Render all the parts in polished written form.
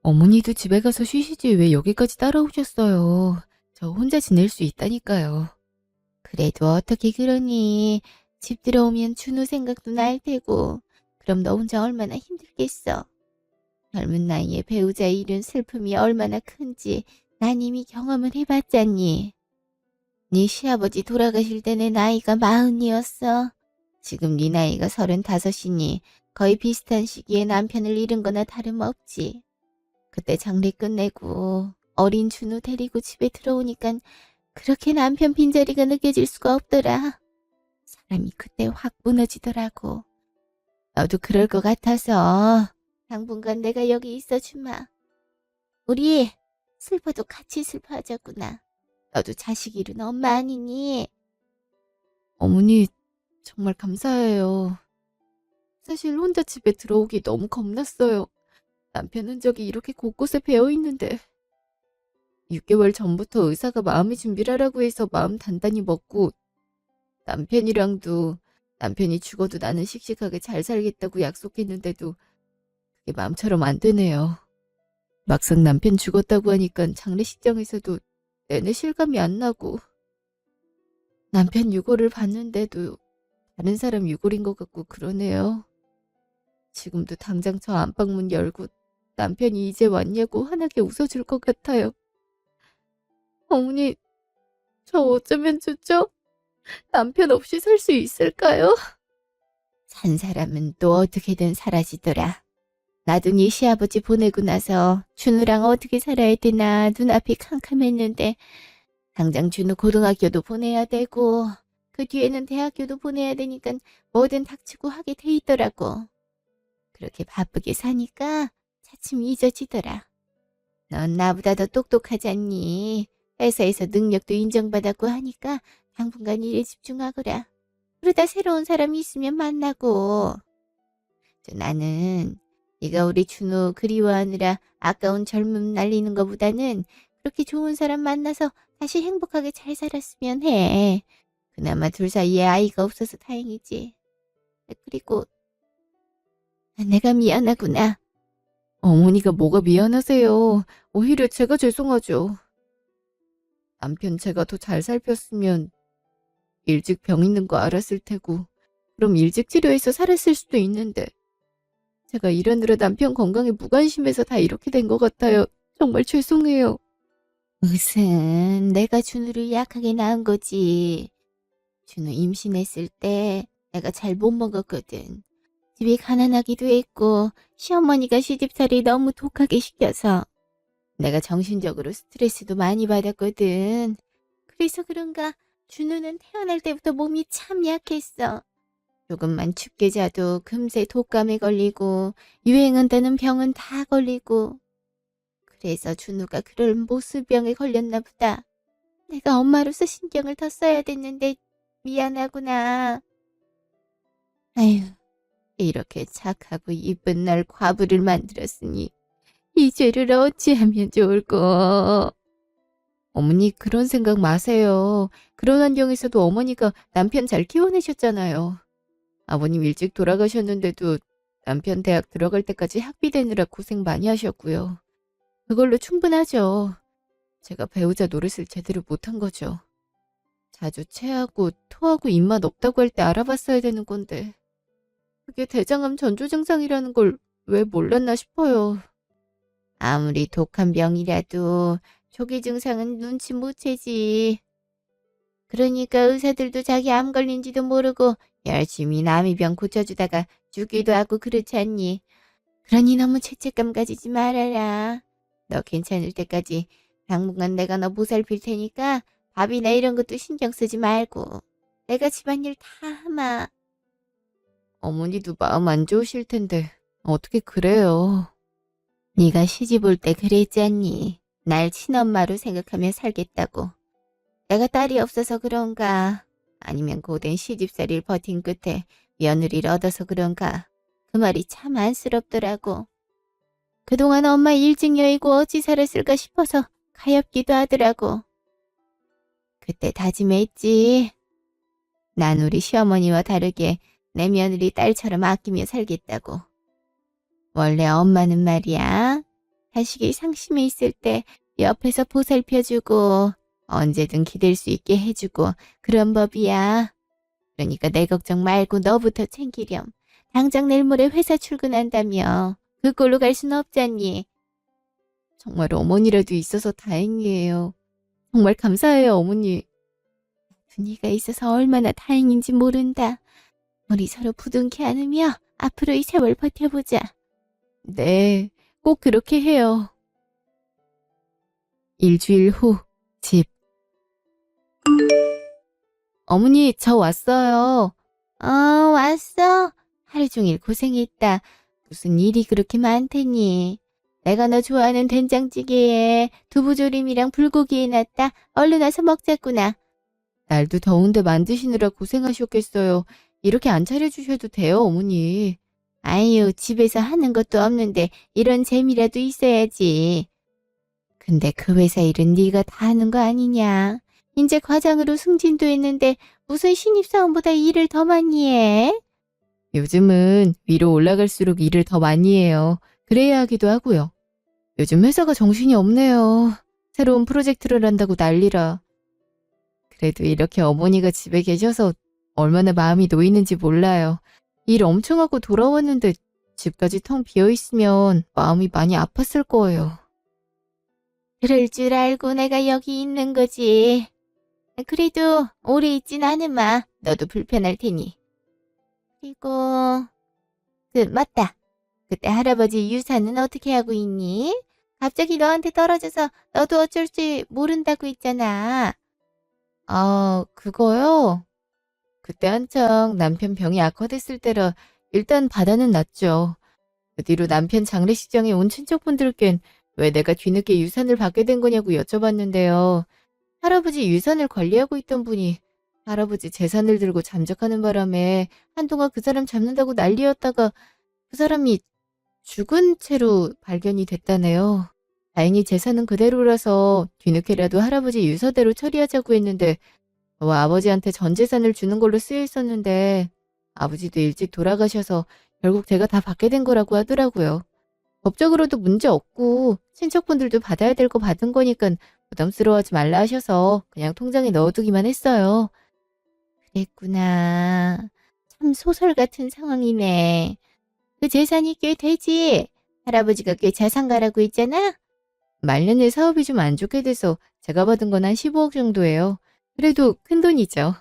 어머니도 집에 가서 쉬시지 왜 여기까지 따라오셨어요. 저 혼자 지낼 수 있다니까요. 그래도 어떻게 그러니? 집 들어오면 준우 생각도 날 테고. 그럼 너 혼자 얼마나 힘들겠어. 젊은 나이에 배우자 잃은 슬픔이 얼마나 큰지 난 이미 경험을 해봤잖니. 네 시아버지 돌아가실 때 내 나이가 40이었어. 지금 네 나이가 35이니 거의 비슷한 시기에 남편을 잃은 거나 다름없지. 그때 장례 끝내고 어린 준우 데리고 집에 들어오니깐 그렇게 남편 빈자리가 느껴질 수가 없더라. 사람이 그때 확 무너지더라고. 너도 그럴 것 같아서 당분간 내가 여기 있어주마. 우리 슬퍼도 같이 슬퍼하자꾸나. 너도 자식 잃은 엄마 아니니? 어머니, 정말 감사해요. 사실 혼자 집에 들어오기 너무 겁났어요. 남편 흔적이 이렇게 곳곳에 배어 있는데. 6개월 전부터 의사가 마음의 준비를 하라고 해서 마음 단단히 먹고, 남편이랑도 남편이 죽어도 나는 씩씩하게 잘 살겠다고 약속했는데도 그게 마음처럼 안 되네요. 막상 남편 죽었다고 하니까 장례식장에서도 내내 실감이 안 나고, 남편 유골을 봤는데도 다른 사람 유골인 것 같고 그러네요. 지금도 당장 저 안방문 열고 남편이 이제 왔냐고 환하게 웃어줄 것 같아요. 어머니, 저 어쩌면 좋죠? 남편 없이 살 수 있을까요? 산 사람은 또 어떻게든 사라지더라. 나도 네 시아버지 보내고 나서 준우랑 어떻게 살아야 되나 눈앞이 캄캄했는데 당장 준우 고등학교도 보내야 되고 그 뒤에는 대학교도 보내야 되니까 뭐든 닥치고 하게 돼 있더라고. 그렇게 바쁘게 사니까 차츰 잊어지더라. 넌 나보다 더 똑똑하잖니. 회사에서 능력도 인정받았고 하니까 당분간 일에 집중하거라. 그러다 새로운 사람이 있으면 만나고. 나는 네가 우리 준우 그리워하느라 아까운 젊음 날리는 것보다는 그렇게 좋은 사람 만나서 다시 행복하게 잘 살았으면 해. 그나마 둘 사이에 아이가 없어서 다행이지. 그리고 내가 미안하구나. 어머니가 뭐가 미안하세요. 오히려 제가 죄송하죠. 남편 제가 더 잘 살폈으면 일찍 병 있는 거 알았을 테고, 그럼 일찍 치료해서 살았을 수도 있는데, 제가 일하느라 남편 건강에 무관심해서 다 이렇게 된 것 같아요. 정말 죄송해요. 무슨 내가 준우를 약하게 낳은 거지. 준우 임신했을 때 내가 잘 못 먹었거든. 집이 가난하기도 했고 시어머니가 시집살이 너무 독하게 시켜서 내가 정신적으로 스트레스도 많이 받았거든. 그래서 그런가 준우는 태어날 때부터 몸이 참 약했어. 조금만 춥게 자도 금세 독감에 걸리고 유행한다는 병은 다 걸리고. 그래서 준우가 그런 모수병에 걸렸나 보다. 내가 엄마로서 신경을 더 써야 됐는데 미안하구나. 아휴, 이렇게 착하고 이쁜 날 과부를 만들었으니 이 죄를 어찌하면 좋을꼬. 어머니 그런 생각 마세요. 그런 환경에서도 어머니가 남편 잘 키워내셨잖아요. 아버님 일찍 돌아가셨는데도 남편 대학 들어갈 때까지 학비 대느라 고생 많이 하셨고요. 그걸로 충분하죠. 제가 배우자 노릇을 제대로 못한 거죠. 자주 체하고 토하고 입맛 없다고 할 때 알아봤어야 되는 건데 그게 대장암 전조 증상이라는 걸 왜 몰랐나 싶어요. 아무리 독한 병이라도 초기 증상은 눈치 못 채지. 그러니까 의사들도 자기 암 걸린지도 모르고 열심히 남의 병 고쳐주다가 죽기도 하고 그렇지 않니? 그러니 너무 죄책감 가지지 말아라. 너 괜찮을 때까지 당분간 내가 너 보살필 테니까 밥이나 이런 것도 신경 쓰지 말고. 내가 집안일 다 하마. 어머니도 마음 안 좋으실 텐데 어떻게 그래요. 네가 시집 올 때 그랬잖니. 날 친엄마로 생각하며 살겠다고. 내가 딸이 없어서 그런가? 아니면 고된 시집살이를 버틴 끝에 며느리를 얻어서 그런가? 그 말이 참 안쓰럽더라고. 그동안 엄마 일찍 여의고 어찌 살았을까 싶어서 가엾기도 하더라고. 그때 다짐했지. 난 우리 시어머니와 다르게 내 며느리 딸처럼 아끼며 살겠다고. 원래 엄마는 말이야. 자식이 상심해 있을 때 옆에서 보살펴주고 언제든 기댈 수 있게 해주고 그런 법이야. 그러니까 내 걱정 말고 너부터 챙기렴. 당장 내일 모레 회사 출근한다며. 그 꼴로 갈 순 없잖니. 정말 어머니라도 있어서 다행이에요. 정말 감사해요, 어머니. 분이가 있어서 얼마나 다행인지 모른다. 우리 서로 부둥켜 안으며 앞으로 이 세월 버텨보자. 네, 꼭 그렇게 해요. 일주일 후, 집. 어머니, 저 왔어요. 왔어? 하루 종일 고생했다. 무슨 일이 그렇게 많더니. 내가 너 좋아하는 된장찌개에 두부조림이랑 불고기 해놨다. 얼른 와서 먹자꾸나. 날도 더운데 만드시느라 고생하셨겠어요. 이렇게 안 차려주셔도 돼요, 어머니. 아유, 집에서 하는 것도 없는데 이런 재미라도 있어야지. 근데 그 회사 일은 네가 다 하는 거 아니냐? 이제 과장으로 승진도 했는데 무슨 신입사원보다 일을 더 많이 해? 요즘은 위로 올라갈수록 일을 더 많이 해요. 그래야 하기도 하고요. 요즘 회사가 정신이 없네요. 새로운 프로젝트를 한다고 난리라. 그래도 이렇게 어머니가 집에 계셔서 얼마나 마음이 놓이는지 몰라요. 일 엄청 하고 돌아왔는데 집까지 텅 비어있으면 마음이 많이 아팠을 거예요. 그럴 줄 알고 내가 여기 있는 거지. 그래도 오래 있진 않으마. 너도 불편할 테니. 그리고 맞다. 그때 할아버지 유산은 어떻게 하고 있니? 갑자기 너한테 떨어져서 너도 어쩔 줄 모른다고 했잖아. 그거요? 그때 한창 남편 병이 악화됐을 때라 일단 바다는 났죠. 그 뒤로 남편 장례식장에 온 친척분들께는 왜 내가 뒤늦게 유산을 받게 된 거냐고 여쭤봤는데요. 할아버지 유산을 관리하고 있던 분이 할아버지 재산을 들고 잠적하는 바람에 한동안 그 사람 잡는다고 난리였다가 그 사람이 죽은 채로 발견이 됐다네요. 다행히 재산은 그대로라서 뒤늦게라도 할아버지 유서대로 처리하자고 했는데 저와 아버지한테 전 재산을 주는 걸로 쓰여 있었는데 아버지도 일찍 돌아가셔서 결국 제가 다 받게 된 거라고 하더라고요. 법적으로도 문제 없고 친척분들도 받아야 될 거 받은 거니까 부담스러워하지 말라 하셔서 그냥 통장에 넣어두기만 했어요. 그랬구나. 참 소설 같은 상황이네. 그 재산이 꽤 되지? 할아버지가 꽤 자산가라고 했잖아? 말년에 사업이 좀 안 좋게 돼서 제가 받은 건 한 15억 정도예요. 그래도 큰 돈이죠.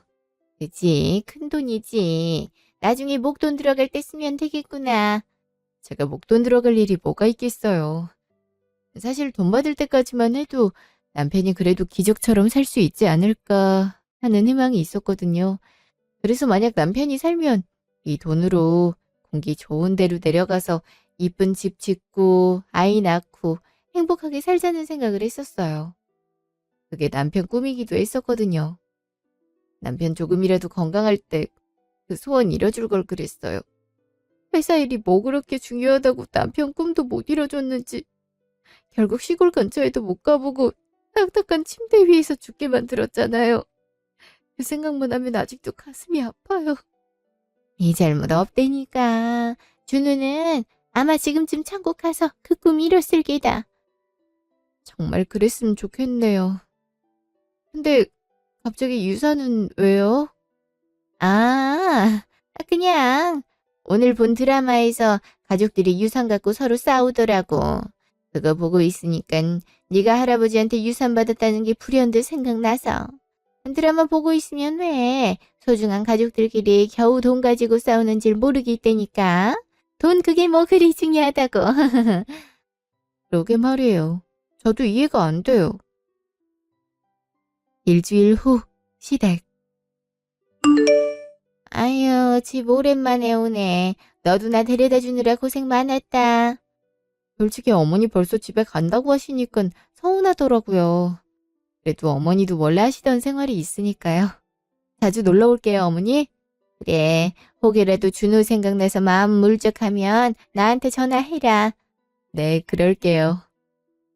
그지, 큰 돈이지. 나중에 목돈 들어갈 때 쓰면 되겠구나. 제가 목돈 들어갈 일이 뭐가 있겠어요. 사실 돈 받을 때까지만 해도 남편이 그래도 기적처럼 살 수 있지 않을까 하는 희망이 있었거든요. 그래서 만약 남편이 살면 이 돈으로 공기 좋은 데로 내려가서 이쁜 집 짓고 아이 낳고 행복하게 살자는 생각을 했었어요. 그게 남편 꿈이기도 했었거든요. 남편 조금이라도 건강할 때 그 소원 이뤄줄 걸 그랬어요. 회사 일이 뭐 그렇게 중요하다고 남편 꿈도 못 이뤄줬는지 결국 시골 근처에도 못 가보고 딱딱한 침대 위에서 죽게 만들었잖아요. 그 생각만 하면 아직도 가슴이 아파요. 네 잘못 없다니까. 준우는 아마 지금쯤 천국 가서 그 꿈 이뤘을 게다. 정말 그랬으면 좋겠네요. 근데 갑자기 유산은 왜요? 그냥 오늘 본 드라마에서 가족들이 유산 갖고 서로 싸우더라고. 그거 보고 있으니까 네가 할아버지한테 유산 받았다는 게 불현듯 생각나서. 드라마 보고 있으면 왜 소중한 가족들끼리 겨우 돈 가지고 싸우는 줄 모르겠다니까. 돈 그게 뭐 그리 중요하다고. 그러게 말이에요. 저도 이해가 안 돼요. 일주일 후 시댁. 아유, 집 오랜만에 오네. 너도 나 데려다 주느라 고생 많았다. 솔직히 어머니 벌써 집에 간다고 하시니까 서운하더라고요. 그래도 어머니도 원래 하시던 생활이 있으니까요. 자주 놀러 올게요, 어머니. 그래, 혹이라도 준우 생각나서 마음 물적하면 나한테 전화해라. 네, 그럴게요.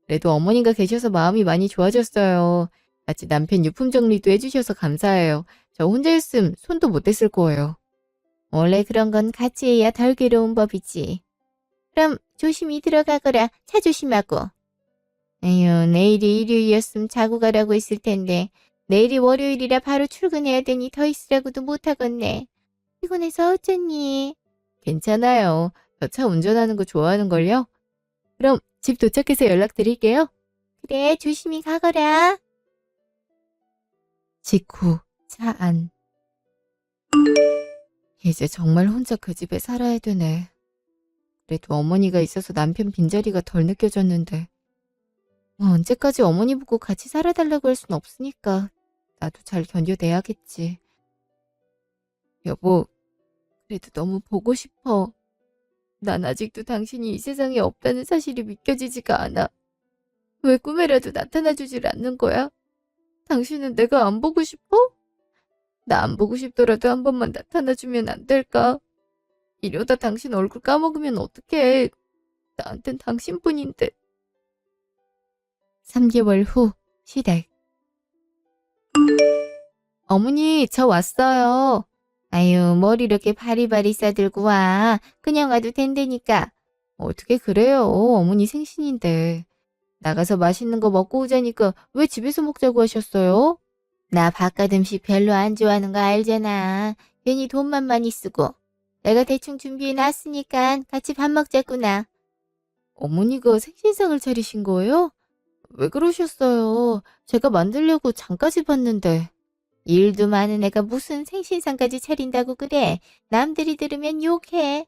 그래도 어머니가 계셔서 마음이 많이 좋아졌어요. 같이 남편 유품 정리도 해주셔서 감사해요. 저 혼자였음 손도 못 댔을 거예요. 원래 그런 건 같이 해야 덜 괴로운 법이지. 그럼 조심히 들어가거라. 차 조심하고. 에휴, 내일이 일요일이었으면 자고 가라고 했을 텐데 내일이 월요일이라 바로 출근해야 되니 더 있으라고도 못하겠네. 피곤해서 어쩌니? 괜찮아요. 저 차 운전하는 거 좋아하는걸요? 그럼 집 도착해서 연락드릴게요. 그래, 조심히 가거라. 직후 차 안. 이제 정말 혼자 그 집에 살아야 되네. 그래도 어머니가 있어서 남편 빈자리가 덜 느껴졌는데 언제까지 어머니 보고 같이 살아달라고 할 순 없으니까 나도 잘 견뎌내야겠지. 여보, 그래도 너무 보고 싶어. 난 아직도 당신이 이 세상에 없다는 사실이 믿겨지지가 않아. 왜 꿈에라도 나타나주질 않는 거야? 당신은 내가 안 보고 싶어? 나 안 보고 싶더라도 한 번만 나타나주면 안 될까? 이러다 당신 얼굴 까먹으면 어떡해. 나한텐 당신뿐인데. 3개월 후 시댁. 어머니, 저 왔어요. 아유, 뭘 이렇게 바리바리 싸들고 와. 그냥 와도 된다니까. 어떻게 그래요? 어머니 생신인데. 나가서 맛있는 거 먹고 오자니까 왜 집에서 먹자고 하셨어요? 나 바깥 음식 별로 안 좋아하는 거 알잖아. 괜히 돈만 많이 쓰고. 내가 대충 준비해 놨으니까 같이 밥 먹자꾸나. 어머니가 생신상을 차리신 거예요? 왜 그러셨어요? 제가 만들려고 장까지 봤는데. 일도 많은 애가 무슨 생신상까지 차린다고 그래. 남들이 들으면 욕해.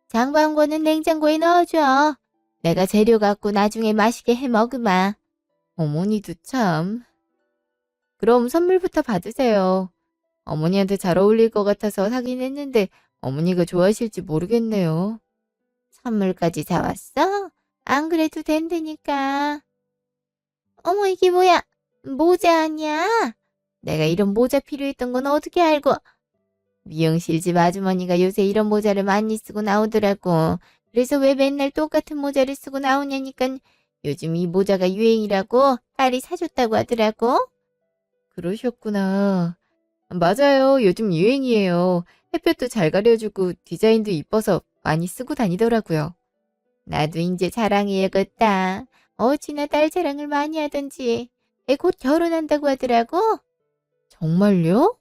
장방구는 냉장고에 넣어줘. 내가 재료 갖고 나중에 맛있게 해 먹으마. 어머니도 참. 그럼 선물부터 받으세요. 어머니한테 잘 어울릴 것 같아서 사긴 했는데 어머니가 좋아하실지 모르겠네요. 선물까지 사왔어? 안 그래도 된다니까. 어머, 이게 뭐야? 모자 아니야? 내가 이런 모자 필요했던 건 어떻게 알고? 미용실 집 아주머니가 요새 이런 모자를 많이 쓰고 나오더라고. 그래서 왜 맨날 똑같은 모자를 쓰고 나오냐니까 요즘 이 모자가 유행이라고 딸이 사줬다고 하더라고. 그러셨구나. 맞아요. 요즘 유행이에요. 햇볕도 잘 가려주고 디자인도 이뻐서 많이 쓰고 다니더라고요. 나도 이제 자랑해야겠다. 어찌나 딸 자랑을 많이 하던지. 애 곧 결혼한다고 하더라고. 정말요?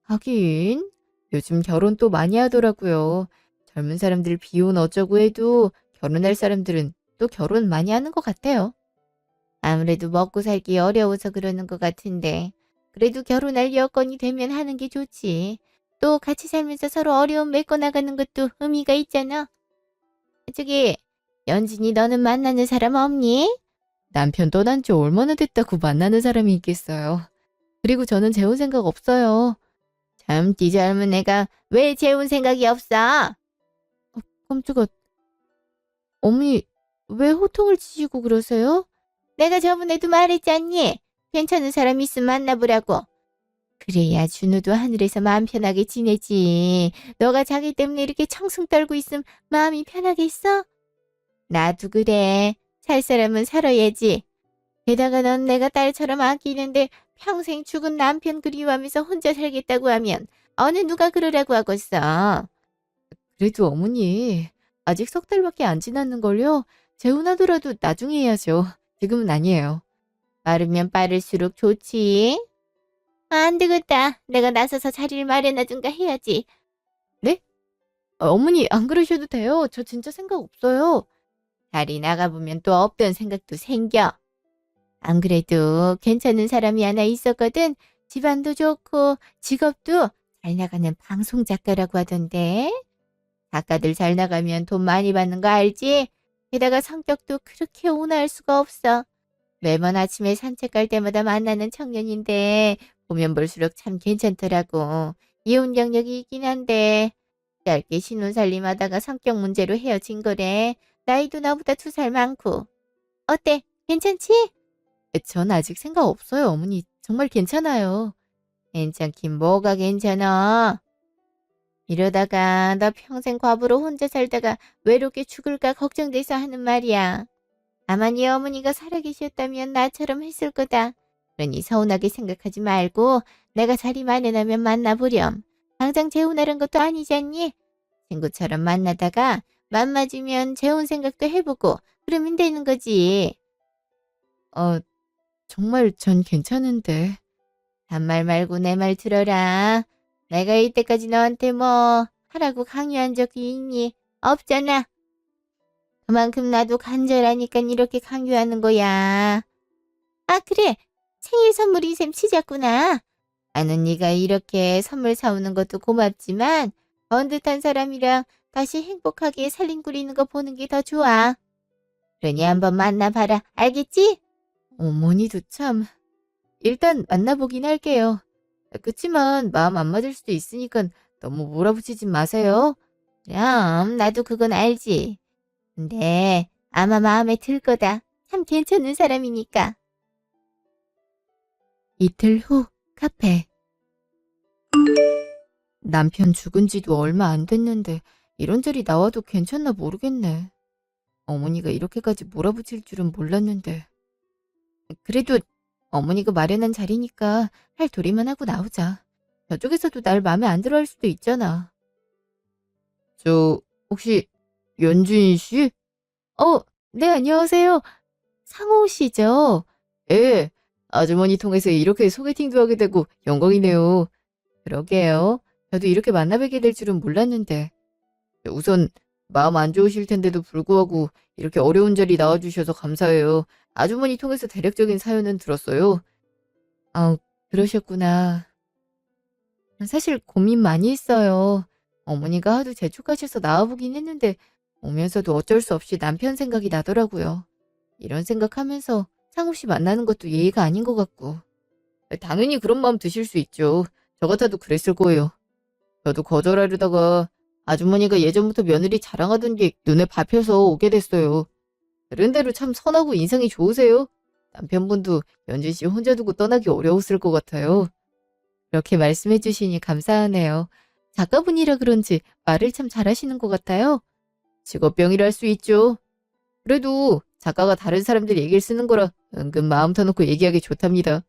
하긴 요즘 결혼 또 많이 하더라고요. 젊은 사람들 비혼 어쩌고 해도 결혼할 사람들은 또 결혼 많이 하는 것 같아요. 아무래도 먹고 살기 어려워서 그러는 것 같은데. 그래도 결혼할 여건이 되면 하는 게 좋지. 또 같이 살면서 서로 어려움 메꿔나가는 것도 의미가 있잖아. 저기, 연진이 너는 만나는 사람 없니? 남편 떠난 지 얼마나 됐다고 만나는 사람이 있겠어요. 그리고 저는 재혼 생각 없어요. 참, 네 젊은 애가 왜 재혼 생각이 없어? 깜짝아. 어머니, 왜 호통을 치시고 그러세요? 내가 저번에도 말했잖니. 괜찮은 사람 있으면 만나보라고. 그래야 준우도 하늘에서 마음 편하게 지내지. 너가 자기 때문에 이렇게 청승 떨고 있으면 마음이 편하겠어? 나도 그래. 살 사람은 살아야지. 게다가 넌 내가 딸처럼 아끼는데 평생 죽은 남편 그리워하면서 혼자 살겠다고 하면 어느 누가 그러라고 하겠어. 그래도 어머니, 아직 석 달밖에 안 지났는걸요? 재혼하더라도 나중에 해야죠. 지금은 아니에요. 빠르면 빠를수록 좋지. 안 되겠다. 내가 나서서 자리를 마련하든가 해야지. 네? 어머니, 안 그러셔도 돼요. 저 진짜 생각 없어요. 자리 나가보면 또 없던 생각도 생겨. 안 그래도 괜찮은 사람이 하나 있었거든. 집안도 좋고 직업도 잘 나가는 방송 작가라고 하던데. 작가들 잘 나가면 돈 많이 받는 거 알지? 게다가 성격도 그렇게 온화할 수가 없어. 매번 아침에 산책 갈 때마다 만나는 청년인데 보면 볼수록 참 괜찮더라고. 이혼 경력이 있긴 한데 짧게 신혼살림하다가 성격 문제로 헤어진 거래. 나이도 나보다 2살 많고. 어때? 괜찮지? 전 아직 생각 없어요, 어머니. 정말 괜찮아요. 괜찮긴 뭐가 괜찮아. 이러다가 너 평생 과부로 혼자 살다가 외롭게 죽을까 걱정돼서 하는 말이야. 다만 네 어머니가 살아계셨다면 나처럼 했을 거다. 그러니 서운하게 생각하지 말고 내가 자리 마련하면 만나보렴. 당장 재혼하는 것도 아니잖니? 친구처럼 만나다가 맘 맞으면 재혼 생각도 해보고 그러면 되는 거지. 정말 전 괜찮은데. 단말 말고 내 말 들어라. 내가 이때까지 너한테 뭐 하라고 강요한 적이 있니? 없잖아. 그만큼 나도 간절하니까 이렇게 강요하는 거야. 아, 그래. 생일 선물이 셈 치자꾸나. 나는 네가 이렇게 선물 사오는 것도 고맙지만 번듯한 사람이랑 다시 행복하게 살림꾸리는 거 보는 게 더 좋아. 그러니 한번 만나봐라. 알겠지? 어머니도 참. 일단 만나보긴 할게요. 그치만 마음 안 맞을 수도 있으니까 너무 몰아붙이진 마세요. 그럼 나도 그건 알지. 근데 아마 마음에 들 거다. 참 괜찮은 사람이니까. 이틀 후 카페. 남편 죽은 지도 얼마 안 됐는데 이런 자리 나와도 괜찮나 모르겠네. 어머니가 이렇게까지 몰아붙일 줄은 몰랐는데. 그래도 어머니가 마련한 자리니까 할 도리만 하고 나오자. 저쪽에서도 날 마음에 안 들어 할 수도 있잖아. 혹시 연준 씨? 네, 안녕하세요. 상호 씨죠? 예, 아주머니 통해서 이렇게 소개팅도 하게 되고 영광이네요. 그러게요. 저도 이렇게 만나뵙게 될 줄은 몰랐는데. 우선 마음 안 좋으실 텐데도 불구하고 이렇게 어려운 자리 나와주셔서 감사해요. 아주머니 통해서 대략적인 사연은 들었어요. 아, 그러셨구나. 사실 고민 많이 했어요. 어머니가 하도 재촉하셔서 나와보긴 했는데 오면서도 어쩔 수 없이 남편 생각이 나더라고요. 이런 생각하면서 상우 씨 만나는 것도 예의가 아닌 것 같고. 당연히 그런 마음 드실 수 있죠. 저 같아도 그랬을 거예요. 저도 거절하려다가 아주머니가 예전부터 며느리 자랑하던 게 눈에 밟혀서 오게 됐어요. 그런대로 참 선하고 인상이 좋으세요. 남편분도 연진 씨 혼자 두고 떠나기 어려웠을 것 같아요. 그렇게 말씀해 주시니 감사하네요. 작가분이라 그런지 말을 참 잘하시는 것 같아요. 직업병이라 할 수 있죠. 그래도 작가가 다른 사람들 얘기를 쓰는 거라 은근 마음 터놓고 얘기하기 좋답니다.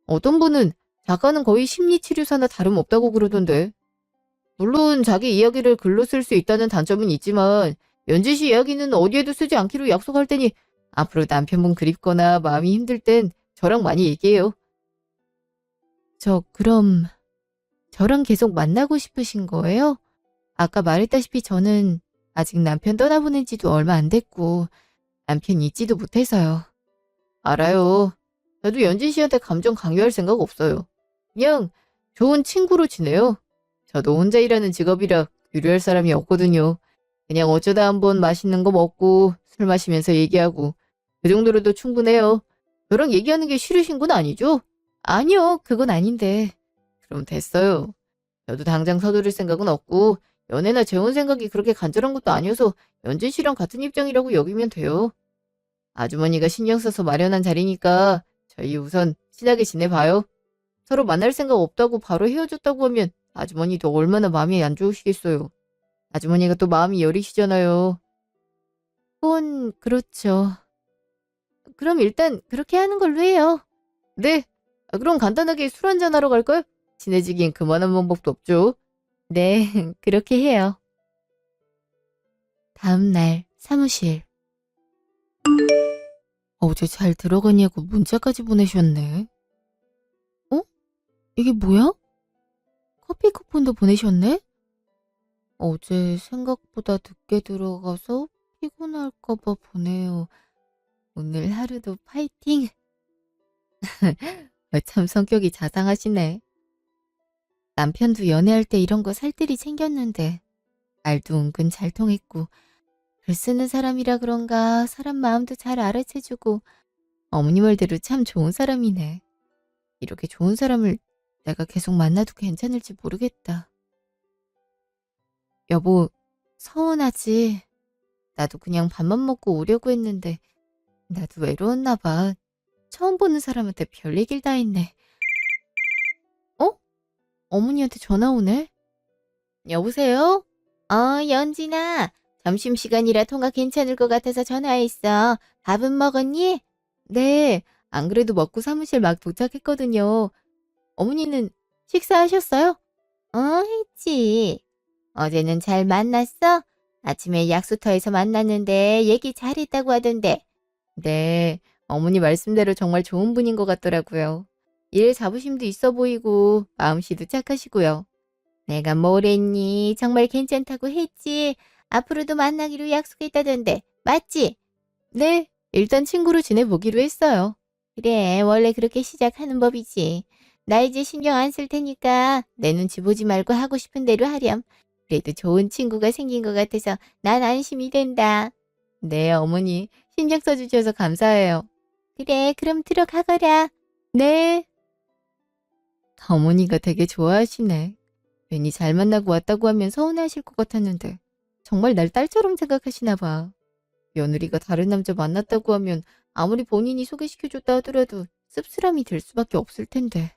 어떤 분은 작가는 거의 심리치료사나 다름없다고 그러던데. 물론 자기 이야기를 글로 쓸 수 있다는 단점은 있지만 연지 씨 이야기는 어디에도 쓰지 않기로 약속할 테니 앞으로 남편분 그립거나 마음이 힘들 땐 저랑 많이 얘기해요. 그럼 저랑 계속 만나고 싶으신 거예요? 아까 말했다시피 저는 아직 남편 떠나보낸 지도 얼마 안 됐고 남편 잊지도 못해서요. 알아요. 저도 연진 씨한테 감정 강요할 생각 없어요. 그냥 좋은 친구로 지내요. 저도 혼자 일하는 직업이라 유료할 사람이 없거든요. 그냥 어쩌다 한번 맛있는 거 먹고 술 마시면서 얘기하고 그 정도로도 충분해요. 저랑 얘기하는 게 싫으신 건 아니죠? 아니요, 그건 아닌데. 그럼 됐어요. 저도 당장 서두를 생각은 없고 연애나 재혼 생각이 그렇게 간절한 것도 아니어서 연진 씨랑 같은 입장이라고 여기면 돼요. 아주머니가 신경 써서 마련한 자리니까 저희 우선 친하게 지내봐요. 서로 만날 생각 없다고 바로 헤어졌다고 하면 아주머니도 얼마나 마음이 안 좋으시겠어요. 아주머니가 또 마음이 여리시잖아요. 그건 그렇죠. 그럼 일단 그렇게 하는 걸로 해요. 네. 그럼 간단하게 술 한잔 하러 갈까요? 친해지긴 그만한 방법도 없죠. 네, 그렇게 해요. 다음 날 사무실. 어제 잘 들어가냐고 문자까지 보내셨네. 이게 뭐야? 커피 쿠폰도 보내셨네? 어제 생각보다 늦게 들어가서 피곤할까봐 보내요. 오늘 하루도 파이팅! 참 성격이 자상하시네. 남편도 연애할 때 이런 거 살뜰히 챙겼는데 말도 은근 잘 통했고 글 쓰는 사람이라 그런가 사람 마음도 잘 알아채주고 어머니 말대로 참 좋은 사람이네. 이렇게 좋은 사람을 내가 계속 만나도 괜찮을지 모르겠다. 여보, 서운하지? 나도 그냥 밥만 먹고 오려고 했는데 나도 외로웠나 봐. 처음 보는 사람한테 별 얘기를 다 했네. 어머니한테 전화 오네? 여보세요? 연진아. 점심시간이라 통화 괜찮을 것 같아서 전화했어. 밥은 먹었니? 네. 안 그래도 먹고 사무실 막 도착했거든요. 어머니는 식사하셨어요? 했지. 어제는 잘 만났어? 아침에 약수터에서 만났는데 얘기 잘했다고 하던데. 네, 어머니 말씀대로 정말 좋은 분인 것 같더라고요. 일 자부심도 있어 보이고 마음씨도 착하시고요. 내가 뭐랬니? 정말 괜찮다고 했지. 앞으로도 만나기로 약속했다던데. 맞지? 네, 일단 친구로 지내보기로 했어요. 그래, 원래 그렇게 시작하는 법이지. 나 이제 신경 안 쓸 테니까 내 눈치 보지 말고 하고 싶은 대로 하렴. 그래도 좋은 친구가 생긴 것 같아서 난 안심이 된다. 네, 어머니, 신경 써주셔서 감사해요. 그래, 그럼 들어가거라. 네. 어머니가 되게 좋아하시네. 괜히 잘 만나고 왔다고 하면 서운해하실 것 같았는데 정말 날 딸처럼 생각하시나 봐. 며느리가 다른 남자 만났다고 하면 아무리 본인이 소개시켜줬다 하더라도 씁쓸함이 들 수밖에 없을 텐데.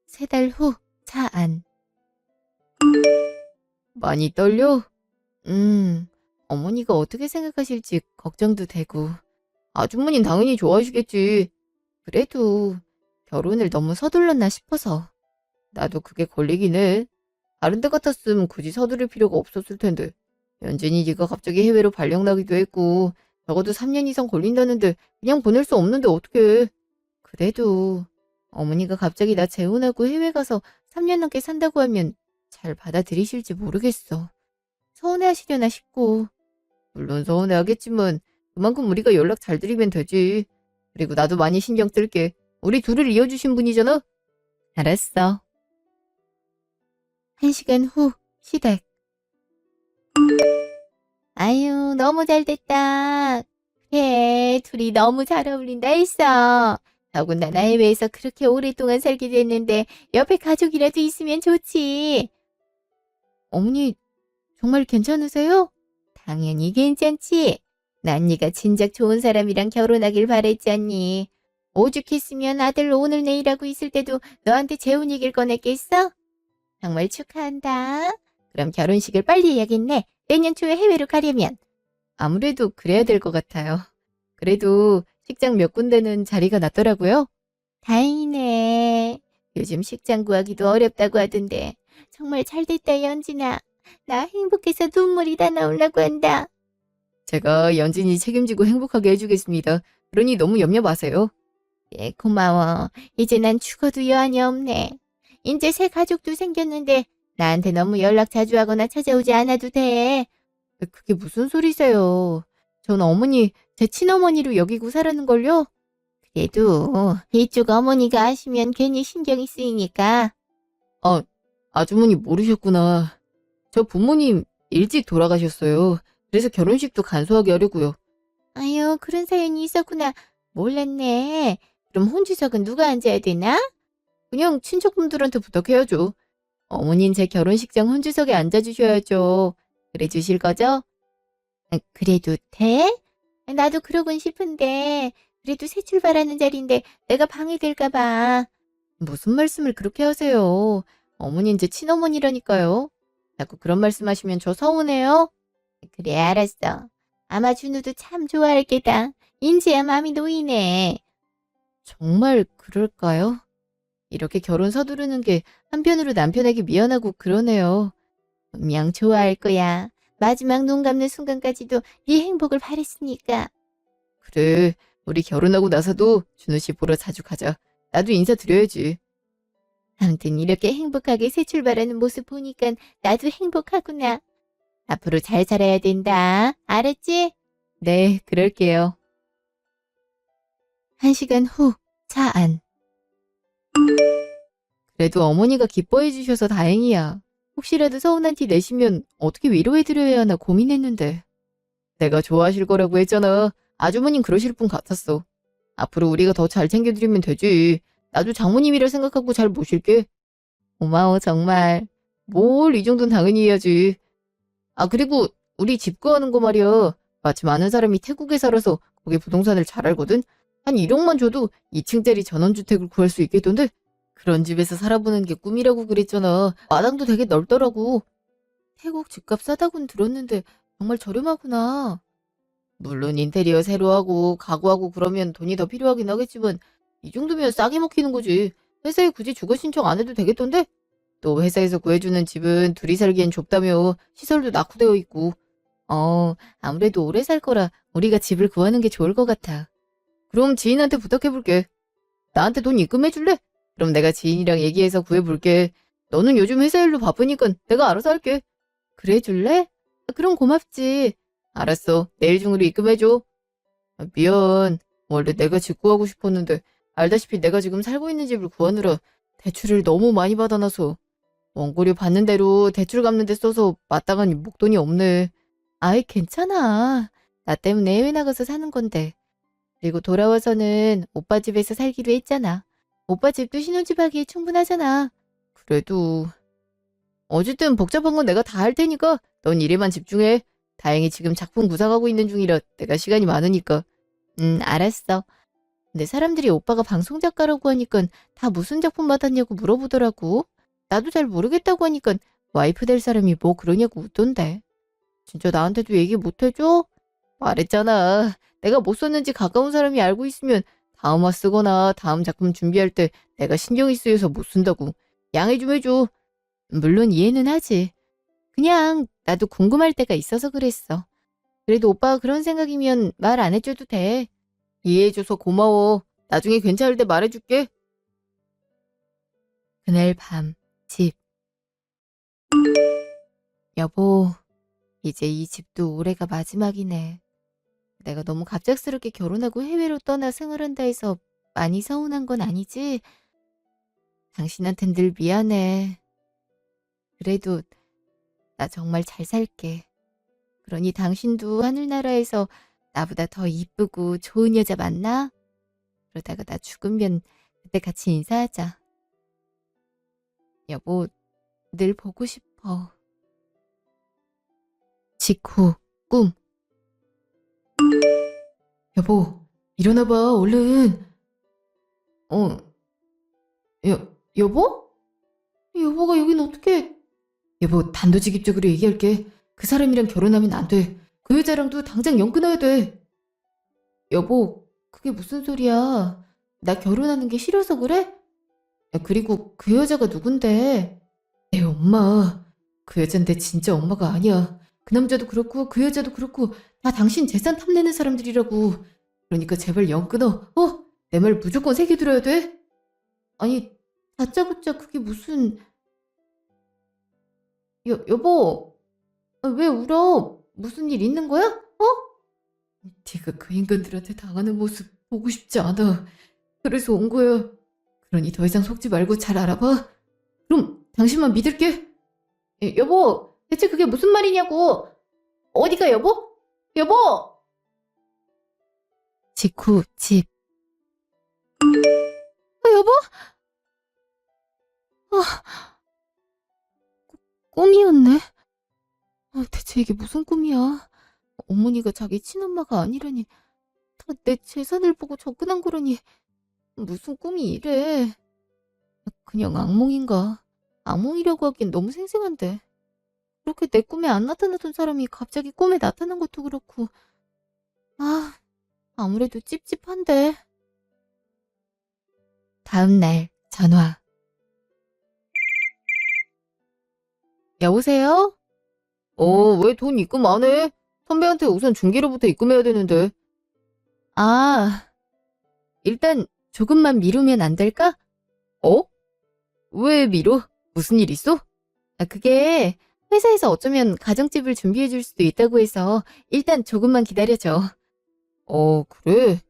3달 후 차 안. 많이 떨려? 어머니가 어떻게 생각하실지 걱정도 되고. 아주머니는 당연히 좋아하시겠지. 그래도 결혼을 너무 서둘렀나 싶어서. 나도 그게 걸리긴 해. 다른 데 같았으면 굳이 서두를 필요가 없었을 텐데. 연진이 네가 갑자기 해외로 발령 나기도 했고 적어도 3년 이상 걸린다는데 그냥 보낼 수 없는데 어떡해. 그래도 어머니가 갑자기 나 재혼하고 해외 가서 3년 넘게 산다고 하면 잘 받아들이실지 모르겠어. 서운해하시려나 싶고. 물론 서운해하겠지만 그만큼 우리가 연락 잘 드리면 되지. 그리고 나도 많이 신경 쓸게. 우리 둘을 이어주신 분이잖아. 알았어. 1시간 후 시댁. 아유, 너무 잘 됐다. 그래, 둘이 너무 잘 어울린다 했어. 더군다나 해외에서 그렇게 오랫동안 살게 됐는데 옆에 가족이라도 있으면 좋지. 어머니 정말 괜찮으세요? 당연히 괜찮지. 난 네가 진작 좋은 사람이랑 결혼하길 바랬잖니. 오죽했으면 아들 오늘 내일하고 있을 때도 너한테 재혼 얘기를 꺼냈겠어? 정말 축하한다. 그럼 결혼식을 빨리 해야겠네. 내년 초에 해외로 가려면. 아무래도 그래야 될 것 같아요. 그래도 식장 몇 군데는 자리가 났더라고요. 다행이네. 요즘 식장 구하기도 어렵다고 하던데. 정말 잘 됐다, 연진아. 나 행복해서 눈물이 다 나오려고 한다. 제가 연진이 책임지고 행복하게 해주겠습니다. 그러니 너무 염려 마세요. 예, 고마워. 이제 난 죽어도 여한이 없네. 이제 새 가족도 생겼는데 나한테 너무 연락 자주 하거나 찾아오지 않아도 돼. 그게 무슨 소리세요? 전 어머니 제 친어머니로 여기고 살았는걸요? 그래도 이쪽 어머니가 아시면 괜히 신경이 쓰이니까. 아주머니 모르셨구나. 저 부모님 일찍 돌아가셨어요. 그래서 결혼식도 간소하게 하려고요. 아유, 그런 사연이 있었구나. 몰랐네. 그럼 혼주석은 누가 앉아야 되나? 그냥 친척분들한테 부탁해야죠. 어머닌 제 결혼식장 혼주석에 앉아주셔야죠. 그래 주실 거죠? 그래도 돼? 나도 그러곤 싶은데 그래도 새 출발하는 자리인데 내가 방해될까 봐. 무슨 말씀을 그렇게 하세요? 어머닌 제 친어머니라니까요. 자꾸 그런 말씀하시면 저 서운해요. 그래, 알았어. 아마 준우도 참 좋아할 게다. 인지야 마음이 놓이네. 정말 그럴까요? 이렇게 결혼 서두르는 게 한편으로 남편에게 미안하고 그러네요. 분명 좋아할 거야. 마지막 눈 감는 순간까지도 네 행복을 바랬으니까. 그래, 우리 결혼하고 나서도 준우 씨 보러 자주 가자. 나도 인사드려야지. 아무튼 이렇게 행복하게 새 출발하는 모습 보니까 나도 행복하구나. 앞으로 잘 살아야 된다. 알았지? 네, 그럴게요. 1시간 후 차 안. 그래도 어머니가 기뻐해 주셔서 다행이야. 혹시라도 서운한 티 내시면 어떻게 위로해드려야 하나 고민했는데. 내가 좋아하실 거라고 했잖아. 아주머님 그러실 분 같았어. 앞으로 우리가 더 잘 챙겨드리면 되지. 나도 장모님이라 생각하고 잘 모실게. 고마워 정말. 뭘 이 정도는 당연히 해야지. 아 그리고 우리 집 구하는 거 말이야. 마침 아는 사람이 태국에 살아서 거기 부동산을 잘 알거든. 한 1억만 줘도 2층짜리 전원주택을 구할 수 있겠던데? 그런 집에서 살아보는 게 꿈이라고 그랬잖아. 마당도 되게 넓더라고. 태국 집값 싸다고는 들었는데 정말 저렴하구나. 물론 인테리어 새로 하고 가구하고 그러면 돈이 더 필요하긴 하겠지만 이 정도면 싸게 먹히는 거지. 회사에 굳이 주거 신청 안 해도 되겠던데? 또 회사에서 구해주는 집은 둘이 살기엔 좁다며 시설도 낙후되어 있고. 아무래도 오래 살 거라 우리가 집을 구하는 게 좋을 것 같아. 그럼 지인한테 부탁해볼게. 나한테 돈 입금해줄래? 그럼 내가 지인이랑 얘기해서 구해볼게. 너는 요즘 회사 일로 바쁘니까 내가 알아서 할게. 그래 줄래? 그럼 고맙지. 알았어. 내일 중으로 입금해줘. 미안. 원래 내가 집 구하고 싶었는데 알다시피 내가 지금 살고 있는 집을 구하느라 대출을 너무 많이 받아놔서 원고료 받는 대로 대출 갚는 데 써서 마땅한 목돈이 없네. 아이 괜찮아. 나 때문에 해외 나가서 사는 건데. 그리고 돌아와서는 오빠 집에서 살기로 했잖아. 오빠 집도 신혼집 하기에 충분하잖아. 그래도 어쨌든 복잡한 건 내가 다 할 테니까 넌 일에만 집중해. 다행히 지금 작품 구상하고 있는 중이라 내가 시간이 많으니까. 알았어. 근데 사람들이 오빠가 방송 작가라고 하니까 다 무슨 작품 받았냐고 물어보더라고. 나도 잘 모르겠다고 하니까 와이프 될 사람이 뭐 그러냐고 웃던데. 진짜 나한테도 얘기 못 해줘? 말했잖아. 내가 못 썼는지 가까운 사람이 알고 있으면 다음화 쓰거나 다음 작품 준비할 때 내가 신경이 쓰여서 못 쓴다고. 양해 좀 해줘. 물론 이해는 하지. 그냥 나도 궁금할 때가 있어서 그랬어. 그래도 오빠가 그런 생각이면 말 안 해줘도 돼. 이해해줘서 고마워. 나중에 괜찮을 때 말해줄게. 그날 밤, 집. 여보, 이제 이 집도 올해가 마지막이네. 내가 너무 갑작스럽게 결혼하고 해외로 떠나 생활한다 해서 많이 서운한 건 아니지? 당신한텐 늘 미안해. 그래도 나 정말 잘 살게. 그러니 당신도 하늘나라에서 나보다 더 이쁘고 좋은 여자 만나? 그러다가 나 죽으면 그때 같이 인사하자. 여보, 늘 보고 싶어. 직후, 꿈. 여보, 일어나봐, 얼른. 여보? 여보가 여긴 어떻게... 여보, 단도직입적으로 얘기할게. 그 사람이랑 결혼하면 안 돼. 그 여자랑도 당장 연 끊어야 돼. 여보, 그게 무슨 소리야. 나 결혼하는 게 싫어서 그래? 야, 그리고 그 여자가 누군데? 내 엄마. 그 여잔데 진짜 엄마가 아니야. 그 남자도 그렇고 그 여자도 그렇고 다 당신 재산 탐내는 사람들이라고. 그러니까 제발 연 끊어. 내 말 무조건 새겨 들어야 돼. 아니, 다짜고짜 그게 무슨... 여보, 왜 울어? 무슨 일 있는 거야? 네가 그 인간들한테 당하는 모습 보고 싶지 않아. 그래서 온 거야. 그러니 더 이상 속지 말고 잘 알아봐. 그럼 당신만 믿을게. 여보, 대체 그게 무슨 말이냐고. 어디가 여보? 여보! 직후 집. 여보? 꿈이었네. 대체 이게 무슨 꿈이야? 어머니가 자기 친엄마가 아니라니. 다 내 재산을 보고 접근한 거라니. 무슨 꿈이 이래. 그냥 악몽인가? 악몽이라고 하기엔 너무 생생한데. 그렇게 내 꿈에 안 나타나던 사람이 갑자기 꿈에 나타난 것도 그렇고. 아무래도 찝찝한데. 다음 날 전화. 여보세요? 왜 돈 입금 안 해? 선배한테 우선 중개료부터 입금해야 되는데. 일단 조금만 미루면 안 될까? 왜 미뤄? 무슨 일 있어? 그게 회사에서 어쩌면 가정집을 준비해 줄 수도 있다고 해서 일단 조금만 기다려줘. 그래?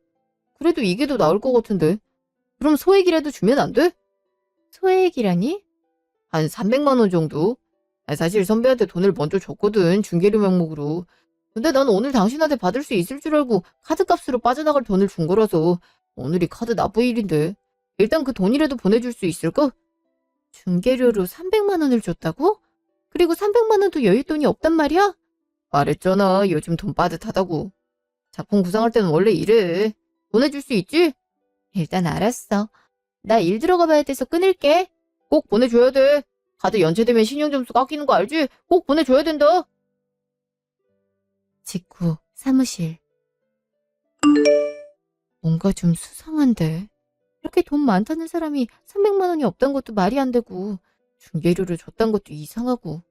그래도 이게 더 나을 것 같은데. 그럼 소액이라도 주면 안 돼? 소액이라니? 한 300만 원 정도? 사실 선배한테 돈을 먼저 줬거든, 중개료 명목으로. 근데 난 오늘 당신한테 받을 수 있을 줄 알고 카드값으로 빠져나갈 돈을 준 거라서 오늘이 카드 납부일인데 일단 그 돈이라도 보내줄 수 있을까? 중개료로 300만 원을 줬다고? 그리고 300만 원도 여윳돈이 없단 말이야? 말했잖아, 요즘 돈 빠듯하다고. 작품 구상할 때는 원래 이래. 보내줄 수 있지? 일단 알았어. 나 일 들어가 봐야 돼서 끊을게. 꼭 보내줘야 돼. 카드 연체되면 신용점수 깎이는 거 알지? 꼭 보내줘야 된다. 직후 사무실. 뭔가 좀 수상한데. 이렇게 돈 많다는 사람이 300만 원이 없단 것도 말이 안 되고 중개료를 줬단 것도 이상하고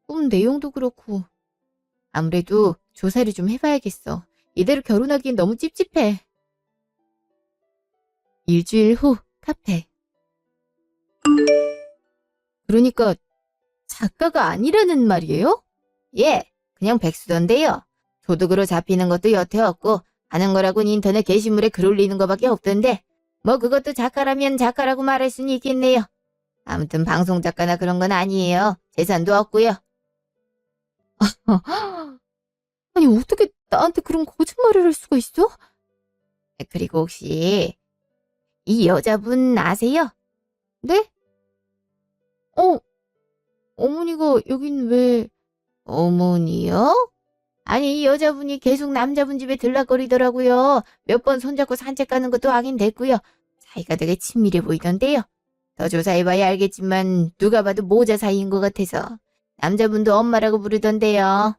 꿈 내용도 그렇고 아무래도 조사를 좀 해봐야겠어. 이대로 결혼하기엔 너무 찝찝해. 일주일 후 카페. 그러니까 작가가 아니라는 말이에요? 예, 그냥 백수던데요. 소득으로 잡히는 것도 여태 없고 하는 거라곤 인터넷 게시물에 글 올리는 거밖에 없던데 뭐 그것도 작가라면 작가라고 말할 수는 있겠네요. 아무튼 방송 작가나 그런 건 아니에요. 재산도 없고요. 아니 어떻게 나한테 그런 거짓말을 할 수가 있어? 그리고 혹시 이 여자분 아세요? 네? 어, 어머니가 여긴 왜... 어머니요? 아니 이 여자분이 계속 남자분 집에 들락거리더라고요. 몇 번 손잡고 산책 가는 것도 확인 됐고요. 사이가 되게 친밀해 보이던데요. 더 조사해봐야 알겠지만 누가 봐도 모자 사이인 것 같아서 남자분도 엄마라고 부르던데요.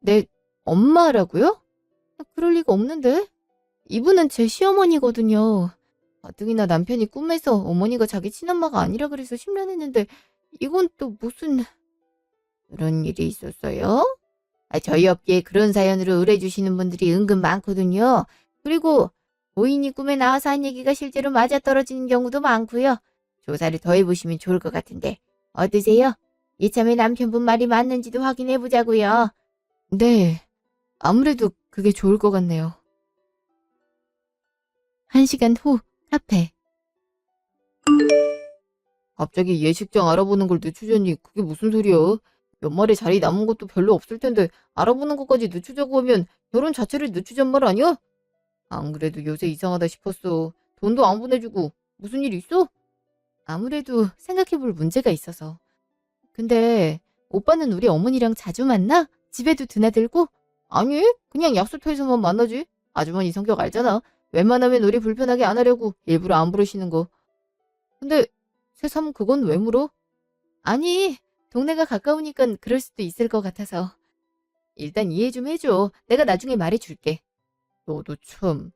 네, 엄마라고요? 그럴 리가 없는데. 이분은 제 시어머니거든요. 가뜩이나 남편이 꿈에서 어머니가 자기 친엄마가 아니라 그래서 심란했는데 이건 또 무슨... 그런 일이 있었어요? 저희 업계에 그런 사연으로 의뢰주시는 분들이 은근 많거든요. 그리고 고인이 꿈에 나와서 한 얘기가 실제로 맞아떨어지는 경우도 많고요. 조사를 더 해보시면 좋을 것 같은데 어떠세요? 이참에 남편분 말이 맞는지도 확인해보자고요. 네, 아무래도 그게 좋을 것 같네요. 1시간 후 카페. 갑자기 예식장 알아보는 걸 늦추자니 그게 무슨 소리야? 연말에 자리 남은 것도 별로 없을 텐데 알아보는 것까지 늦추자고 하면 결혼 자체를 늦추잔 말 아니야? 안 그래도 요새 이상하다 싶었어. 돈도 안 보내주고 무슨 일 있어? 아무래도 생각해볼 문제가 있어서. 근데 오빠는 우리 어머니랑 자주 만나? 집에도 드나들고? 아니, 그냥 약속해서만 만나지. 아주머니 성격 알잖아. 웬만하면 우리 불편하게 안 하려고 일부러 안 부르시는 거. 근데 새삼 그건 왜 물어? 아니, 동네가 가까우니까 그럴 수도 있을 것 같아서. 일단 이해 좀 해줘. 내가 나중에 말해줄게. 너도 참.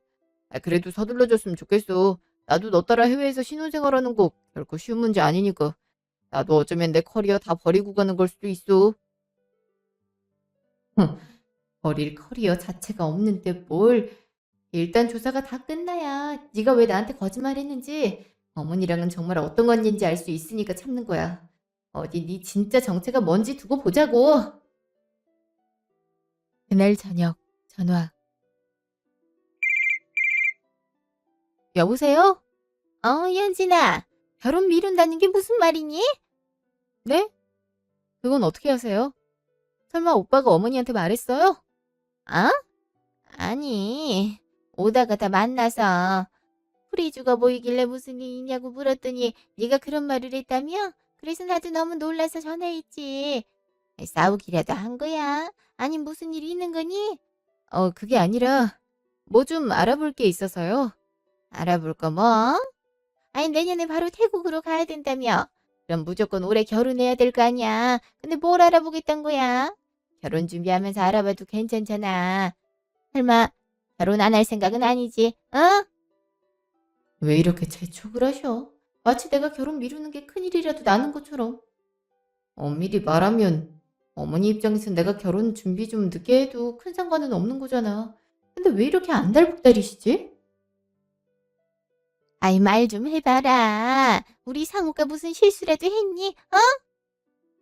그래도 서둘러줬으면 좋겠어. 나도 너 따라 해외에서 신혼생활하는 거 결코 쉬운 문제 아니니까. 나도 어쩌면 내 커리어 다 버리고 가는 걸 수도 있어. 흥, 버릴 커리어 자체가 없는데 뭘. 일단 조사가 다 끝나야 네가 왜 나한테 거짓말했는지 어머니랑은 정말 어떤 관계인지 알 수 있으니까 참는 거야. 어디 네 진짜 정체가 뭔지 두고 보자고. 그날 저녁 전화. 여보세요? 연진아, 결혼 미룬다는 게 무슨 말이니? 네? 그건 어떻게 하세요? 설마 오빠가 어머니한테 말했어요? 어? 아니, 오다가 다 만나서 풀이 죽어 보이길래 무슨 일 있냐고 물었더니 네가 그런 말을 했다며? 그래서 나도 너무 놀라서 전화했지. 싸우기라도 한 거야? 아니 무슨 일이 있는 거니? 그게 아니라 뭐 좀 알아볼 게 있어서요. 알아볼 거 뭐? 아니 내년에 바로 태국으로 가야 된다며. 그럼 무조건 올해 결혼해야 될 거 아니야. 근데 뭘 알아보겠단 거야? 결혼 준비하면서 알아봐도 괜찮잖아. 설마 결혼 안 할 생각은 아니지? 어? 왜 이렇게 재촉을 하셔? 마치 내가 결혼 미루는 게 큰일이라도 나는 것처럼. 엄밀히 말하면 어머니 입장에선 내가 결혼 준비 좀 늦게 해도 큰 상관은 없는 거잖아. 근데 왜 이렇게 안달복달이시지? 아이 말 좀 해봐라. 우리 상우가 무슨 실수라도 했니? 어?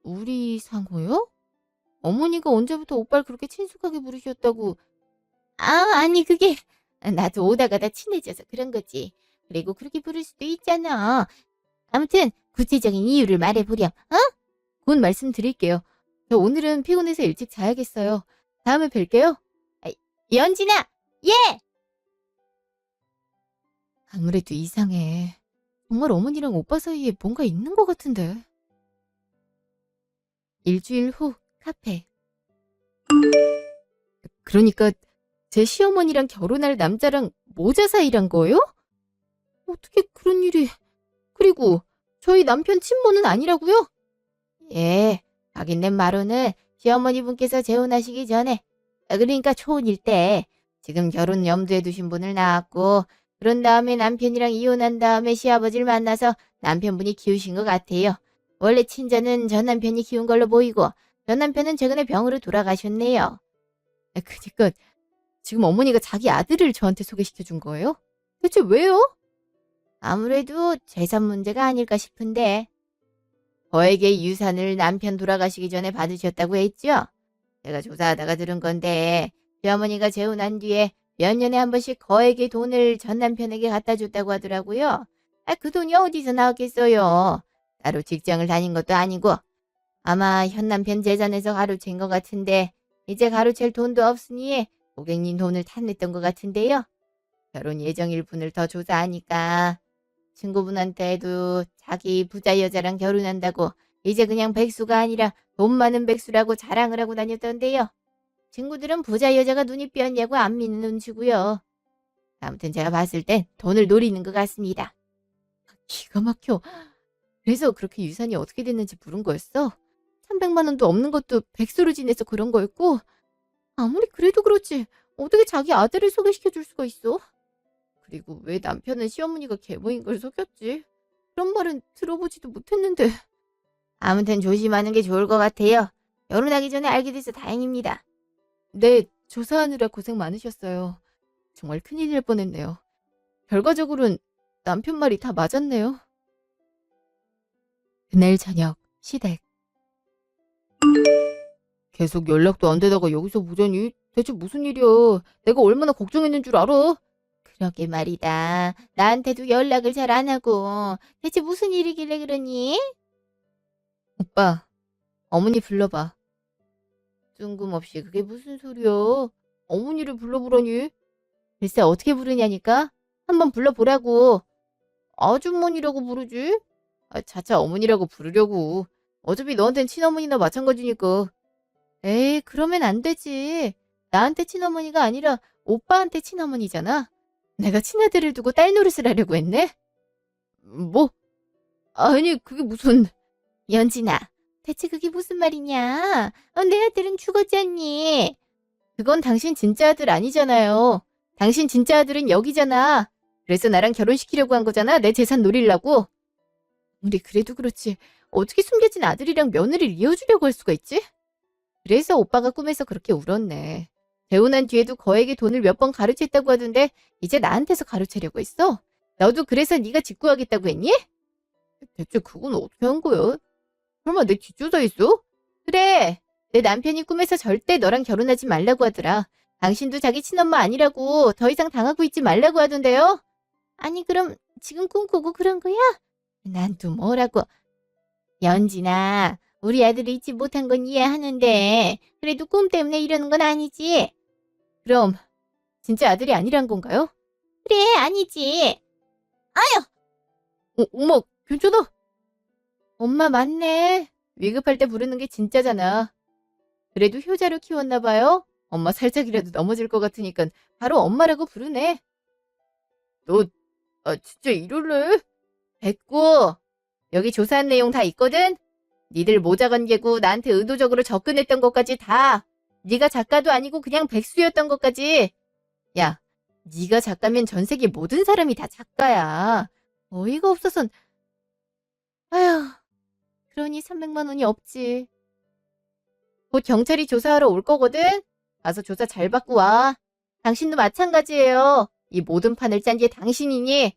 우리 상호요? 어머니가 언제부터 오빠를 그렇게 친숙하게 부르셨다고. 아니 그게 나도 오다 가다 친해져서 그런 거지. 그리고 그렇게 부를 수도 있잖아. 아무튼 구체적인 이유를 말해보렴. 어? 곧 말씀드릴게요. 저 오늘은 피곤해서 일찍 자야겠어요. 다음에 뵐게요. 아, 연진아! 예! 아무래도 이상해. 정말 어머니랑 오빠 사이에 뭔가 있는 것 같은데. 일주일 후 카페. 그러니까 제 시어머니랑 결혼할 남자랑 모자 사이란 거예요? 어떻게 그런 일이... 그리고 저희 남편 친모는 아니라고요? 예, 확인된 바로는 시어머니 분께서 재혼하시기 전에, 그러니까 초혼일 때 지금 결혼 염두에 두신 분을 낳았고 그런 다음에 남편이랑 이혼한 다음에 시아버지를 만나서 남편분이 키우신 것 같아요. 원래 친자는 전 남편이 키운 걸로 보이고 전 남편은 최근에 병으로 돌아가셨네요. 그니까 지금 어머니가 자기 아들을 저한테 소개시켜 준 거예요? 대체 왜요? 아무래도 재산 문제가 아닐까 싶은데. 거액의 유산을 남편 돌아가시기 전에 받으셨다고 했죠? 제가 조사하다가 들은 건데 시어머니가 재혼한 뒤에 몇 년에 한 번씩 거액의 돈을 전 남편에게 갖다 줬다고 하더라고요. 그 돈이 어디서 나왔겠어요? 따로 직장을 다닌 것도 아니고 아마 현 남편 재산에서 가로챈 것 같은데 이제 가로챌 돈도 없으니 고객님 돈을 탔냈던 것 같은데요. 결혼 예정일 분을 더 조사하니까 친구분한테도 자기 부자 여자랑 결혼한다고 이제 그냥 백수가 아니라 돈 많은 백수라고 자랑을 하고 다녔던데요. 친구들은 부자 여자가 눈이 삐었냐고 안 믿는 눈치고요. 아무튼 제가 봤을 땐 돈을 노리는 것 같습니다. 기가 막혀. 그래서 그렇게 유산이 어떻게 됐는지 물은 거였어? 300만 원도 없는 것도 백수로 지내서 그런 거였고, 아무리 그래도 그렇지 어떻게 자기 아들을 소개시켜 줄 수가 있어? 그리고 왜 남편은 시어머니가 계모인 걸 속였지? 그런 말은 들어보지도 못했는데. 아무튼 조심하는 게 좋을 것 같아요. 결혼하기 전에 알게 돼서 다행입니다. 네, 조사하느라 고생 많으셨어요. 정말 큰일 날 뻔했네요. 결과적으로는 남편 말이 다 맞았네요. 그날 저녁 시댁. 계속 연락도 안 되다가 여기서 보자니 대체 무슨 일이야? 내가 얼마나 걱정했는 줄 알아? 그러게 말이다. 나한테도 연락을 잘 안 하고 대체 무슨 일이길래 그러니? 오빠, 어머니 불러봐. 뜬금없이 그게 무슨 소리야? 어머니를 불러보라니? 글쎄 어떻게 부르냐니까? 한번 불러보라고. 아주머니라고 부르지? 차차 어머니라고 부르려고. 어차피 너한텐 친어머니나 마찬가지니까. 에이, 그러면 안 되지. 나한테 친어머니가 아니라 오빠한테 친어머니잖아. 내가 친아들을 두고 딸 노릇을 하려고 했네? 뭐? 아니, 그게 무슨... 연진아, 대체 그게 무슨 말이냐? 내 아들은 죽었잖니. 그건 당신 진짜 아들 아니잖아요. 당신 진짜 아들은 여기잖아. 그래서 나랑 결혼시키려고 한 거잖아. 내 재산 노리려고. 우리 그래도 그렇지. 어떻게 숨겨진 아들이랑 며느리를 이어주려고 할 수가 있지? 그래서 오빠가 꿈에서 그렇게 울었네. 재혼한 뒤에도 거액의 돈을 몇 번 가로챘다고 하던데 이제 나한테서 가로채려고 했어? 너도 그래서 네가 직구하겠다고 했니? 대체 그건 어떻게 한 거야? 설마 내 뒷조사했어? 그래. 내 남편이 꿈에서 절대 너랑 결혼하지 말라고 하더라. 당신도 자기 친엄마 아니라고 더 이상 당하고 있지 말라고 하던데요? 아니 그럼 지금 꿈꾸고 그런 거야? 난 또 뭐라고. 연진아, 우리 아들을 잊지 못한 건 이해하는데 그래도 꿈 때문에 이러는 건 아니지? 그럼 진짜 아들이 아니란 건가요? 그래, 아니지. 엄마 괜찮아? 엄마 맞네. 위급할 때 부르는 게 진짜잖아. 그래도 효자로 키웠나 봐요. 엄마 살짝이라도 넘어질 것 같으니까 바로 엄마라고 부르네. 너 진짜 이럴래? 됐고 여기 조사한 내용 다 있거든? 니들 모자 관계고 나한테 의도적으로 접근했던 것까지 다. 네가 작가도 아니고 그냥 백수였던 것까지. 야, 네가 작가면 전 세계 모든 사람이 다 작가야. 어이가 없어선. 아휴, 그러니 300만 원이 없지. 곧 경찰이 조사하러 올 거거든? 가서 조사 잘 받고 와. 당신도 마찬가지예요. 이 모든 판을 짠 게 당신이니?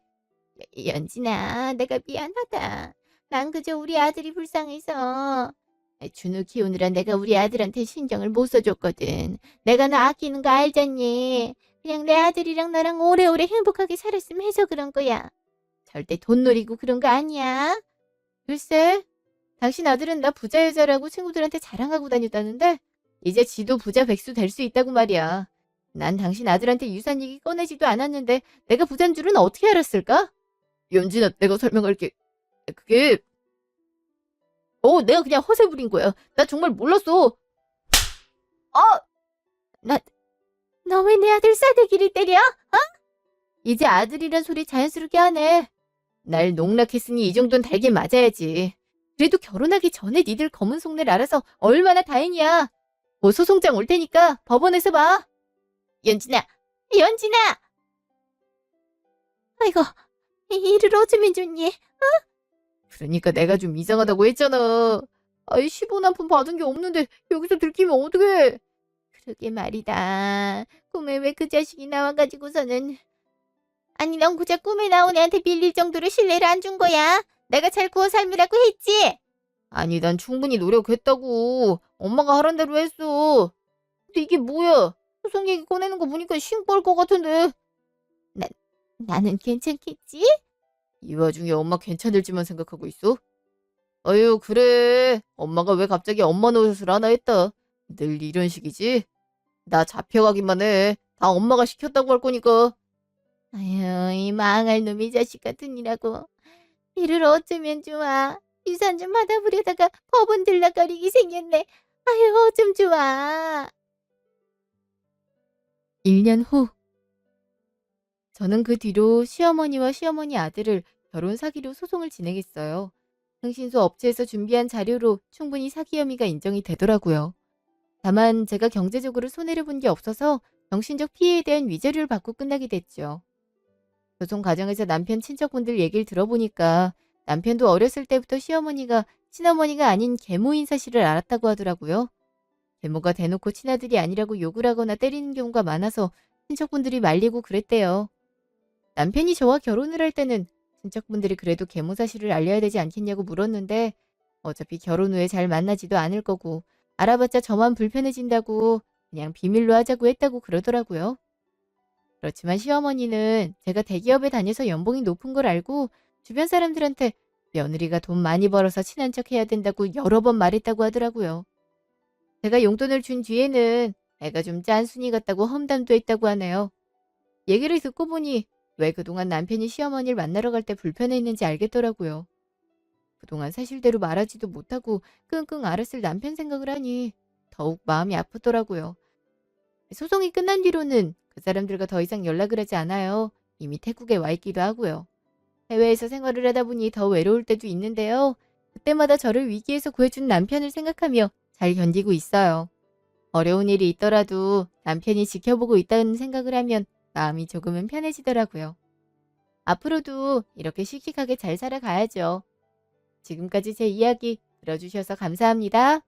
연진아, 내가 미안하다. 난 그저 우리 아들이 불쌍해서. 준우 키우느라 내가 우리 아들한테 신경을 못 써줬거든. 내가 너 아끼는 거 알잖니. 그냥 내 아들이랑 나랑 오래오래 행복하게 살았으면 해서 그런 거야. 절대 돈 노리고 그런 거 아니야. 글쎄, 당신 아들은 나 부자 여자라고 친구들한테 자랑하고 다녔다는데 이제 지도 부자 백수 될 수 있다고 말이야. 난 당신 아들한테 유산 얘기 꺼내지도 않았는데 내가 부자인 줄은 어떻게 알았을까? 연진아, 내가 설명할게. 그게 내가 그냥 허세 부린 거야. 나 정말 몰랐어. 너 왜 내 아들 싸대기를 때려? 이제 아들이란 소리 자연스럽게 하네. 날 농락했으니 이 정도는 달게 맞아야지. 그래도 결혼하기 전에 니들 검은 속내를 알아서 얼마나 다행이야. 뭐 소송장 올 테니까 법원에서 봐. 연진아! 아이고, 이를 어쩌면 좋니? 그러니까 내가 좀 이상하다고 했잖아. 아이, 15만 한 푼 받은 게 없는데 여기서 들키면 어떡해. 그러게 말이다. 꿈에 왜 그 자식이 나와가지고서는. 아니, 넌 고작 꿈에 나온 애한테 빌릴 정도로 신뢰를 안 준 거야? 내가 잘 구워 삶으라고 했지? 아니, 난 충분히 노력했다고. 엄마가 하란 대로 했어. 근데 이게 뭐야? 소송 얘기 꺼내는 거 보니까 싱거울 것 같은데. 나는 괜찮겠지? 이 와중에 엄마 괜찮을지만 생각하고 있어? 아유, 그래. 엄마가 왜 갑자기 엄마 노릇을 하나 했다. 늘 이런 식이지? 나 잡혀가기만 해. 다 엄마가 시켰다고 할 거니까. 아유, 이 망할 놈이 자식 같은 이라고. 이를 어쩌면 좋아. 유산 좀 받아보려다가 법원 들락거리기 생겼네. 아유, 어쩜 좋아. 1년 후. 저는 그 뒤로 시어머니와 시어머니 아들을 결혼 사기로 소송을 진행했어요. 흥신소 업체에서 준비한 자료로 충분히 사기 혐의가 인정이 되더라고요. 다만 제가 경제적으로 손해를 본 게 없어서 정신적 피해에 대한 위자료를 받고 끝나게 됐죠. 소송 과정에서 남편 친척분들 얘기를 들어보니까 남편도 어렸을 때부터 시어머니가 친어머니가 아닌 계모인 사실을 알았다고 하더라고요. 계모가 대놓고 친아들이 아니라고 욕을 하거나 때리는 경우가 많아서 친척분들이 말리고 그랬대요. 남편이 저와 결혼을 할 때는 친척분들이 그래도 계모 사실을 알려야 되지 않겠냐고 물었는데 어차피 결혼 후에 잘 만나지도 않을 거고 알아봤자 저만 불편해진다고 그냥 비밀로 하자고 했다고 그러더라고요. 그렇지만 시어머니는 제가 대기업에 다녀서 연봉이 높은 걸 알고 주변 사람들한테 며느리가 돈 많이 벌어서 친한 척 해야 된다고 여러 번 말했다고 하더라고요. 제가 용돈을 준 뒤에는 애가 좀 짠순이 같다고 험담도 했다고 하네요. 얘기를 듣고 보니 왜 그동안 남편이 시어머니를 만나러 갈 때 불편해했는지 알겠더라고요. 그동안 사실대로 말하지도 못하고 끙끙 앓았을 남편 생각을 하니 더욱 마음이 아프더라고요. 소송이 끝난 뒤로는 그 사람들과 더 이상 연락을 하지 않아요. 이미 태국에 와 있기도 하고요. 해외에서 생활을 하다 보니 더 외로울 때도 있는데요. 그때마다 저를 위기에서 구해준 남편을 생각하며 잘 견디고 있어요. 어려운 일이 있더라도 남편이 지켜보고 있다는 생각을 하면 마음이 조금은 편해지더라고요. 앞으로도 이렇게 씩씩하게 잘 살아가야죠. 지금까지 제 이야기 들어주셔서 감사합니다.